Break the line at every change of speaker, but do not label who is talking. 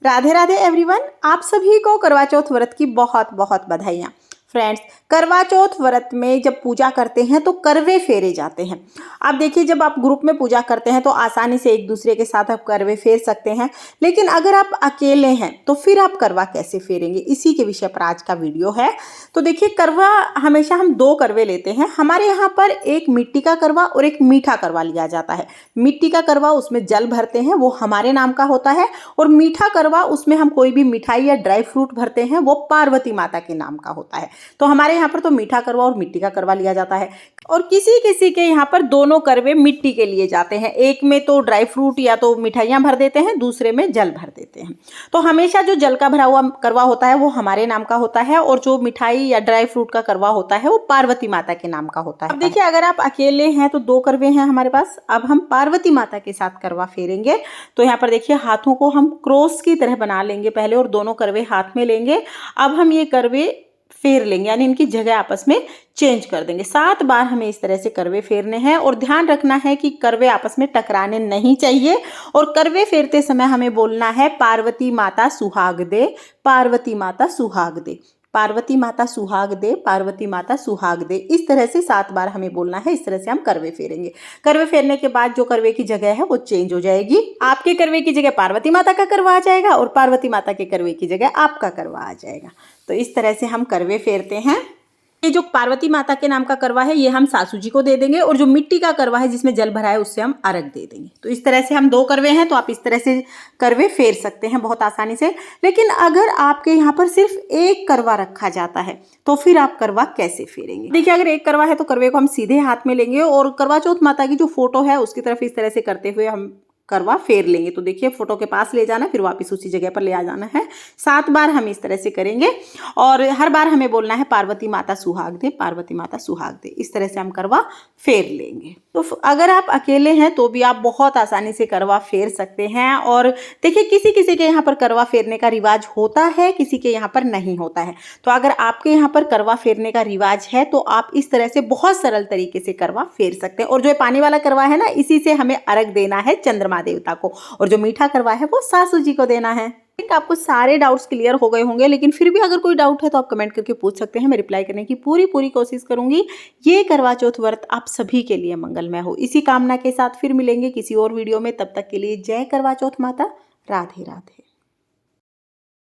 Radhe Radhe everyone, आप सभी को करवा चौथ व्रत की बहुत बहुत बधाइयाँ। फ्रेंड्स, करवा चौथ व्रत में जब पूजा करते हैं तो करवे फेरे जाते हैं। आप देखिए, जब आप ग्रुप में पूजा करते हैं तो आसानी से एक दूसरे के साथ आप करवे फेर सकते हैं, लेकिन अगर आप अकेले हैं तो फिर आप करवा कैसे फेरेंगे, इसी के विषय पर आज का वीडियो है। तो देखिए, करवा हमेशा हम दो करवे लेते हैं। हमारे यहाँ पर एक मिट्टी का करवा और एक मीठा करवा लिया जाता है। मिट्टी का करवा उसमें जल भरते हैं, वो हमारे नाम का होता है, और मीठा करवा उसमें हम कोई भी मिठाई या ड्राई फ्रूट भरते हैं, वो पार्वती माता के नाम का होता है। तो हमारे यहाँ पर तो मीठा करवा और मिट्टी का करवा लिया जाता है, और किसी किसी के यहाँ पर दोनों करवे मिट्टी के लिए जाते हैं। एक में तो ड्राई फ्रूट या तो मिठाइयाँ भर देते हैं, दूसरे में जल भर देते हैं। तो हमेशा जो जल का भरा हुआ करवा होता है वो हमारे नाम का होता है, और जो मिठाई या ड्राई फ्रूट का करवा होता है वो पार्वती माता के नाम का होता है। अब देखिए, अगर आप अकेले हैं तो दो करवे हैं हमारे पास। अब हम पार्वती माता के साथ करवा फेरेंगे। तो यहाँ पर देखिए, हाथों को हम क्रॉस की तरह बना लेंगे पहले, और दोनों करवे हाथ में लेंगे। अब हम ये करवे फेर लेंगे, यानी इनकी जगह आपस में चेंज कर देंगे। 7 बार हमें इस तरह से करवे फेरने हैं, और ध्यान रखना है कि करवे आपस में टकराने नहीं चाहिए। और करवे फेरते समय हमें बोलना है, पार्वती माता सुहाग दे, पार्वती माता सुहाग दे, पार्वती माता सुहाग दे, पार्वती माता सुहाग दे। इस तरह से 7 बार हमें बोलना है। इस तरह से हम करवे फेरेंगे। करवे फेरने के बाद जो करवे की जगह है वो चेंज हो जाएगी। आपके करवे की जगह पार्वती माता का करवा आ जाएगा, और पार्वती माता के करवे की जगह आपका करवा आ जाएगा। तो इस तरह से हम करवे फेरते हैं। ये जो पार्वती माता के नाम का करवा है ये हम सासू जी को दे देंगे, और जो मिट्टी का करवा है जिसमें जल भरा है उससे हम अर्घ दे देंगे। तो इस तरह से हम 2 करवे हैं, तो आप इस तरह से करवे फेर सकते हैं बहुत आसानी से। लेकिन अगर आपके यहाँ पर सिर्फ एक करवा रखा जाता है तो फिर आप करवा कैसे फेरेंगे? देखिए, अगर एक करवा है तो करवे को हम सीधे हाथ में लेंगे, और करवा चौथ माता की जो फोटो है उसकी तरफ इस तरह से करते हुए हम करवा फेर लेंगे। तो देखिए, फोटो के पास ले जाना, फिर वापस उसी जगह पर ले आ जाना है। 7 बार हम इस तरह से करेंगे, और हर बार हमें बोलना है, पार्वती माता सुहाग दे, पार्वती माता सुहाग दे। इस तरह से हम करवा फेर लेंगे। तो अगर आप अकेले हैं तो भी आप बहुत आसानी से करवा फेर सकते हैं। और देखिए, किसी किसी के यहाँ पर करवा फेरने का रिवाज होता है, किसी के यहाँ पर नहीं होता है। तो अगर आपके यहाँ पर करवा फेरने का रिवाज है तो आप इस तरह से बहुत सरल तरीके से करवा फेर सकते हैं। और जो पानी वाला करवा है ना, इसी से हमें अर्घ देना है चंद्रमा देवता को, और जो मीठा करवा है वो सासू जी को देना है। आपको सारे डाउट्स क्लियर हो गए होंगे, लेकिन फिर भी अगर कोई डाउट है तो आप कमेंट करके पूछ सकते हैं। मैं रिप्लाई करने की पूरी कोशिश करूंगी। ये करवा चौथ व्रत आप सभी के लिए मंगलमय हो, इसी कामना के साथ फिर मिलेंगे किसी और वीडियो में। तब तक के लिए जय करवा चौथ माता। राधे राधे।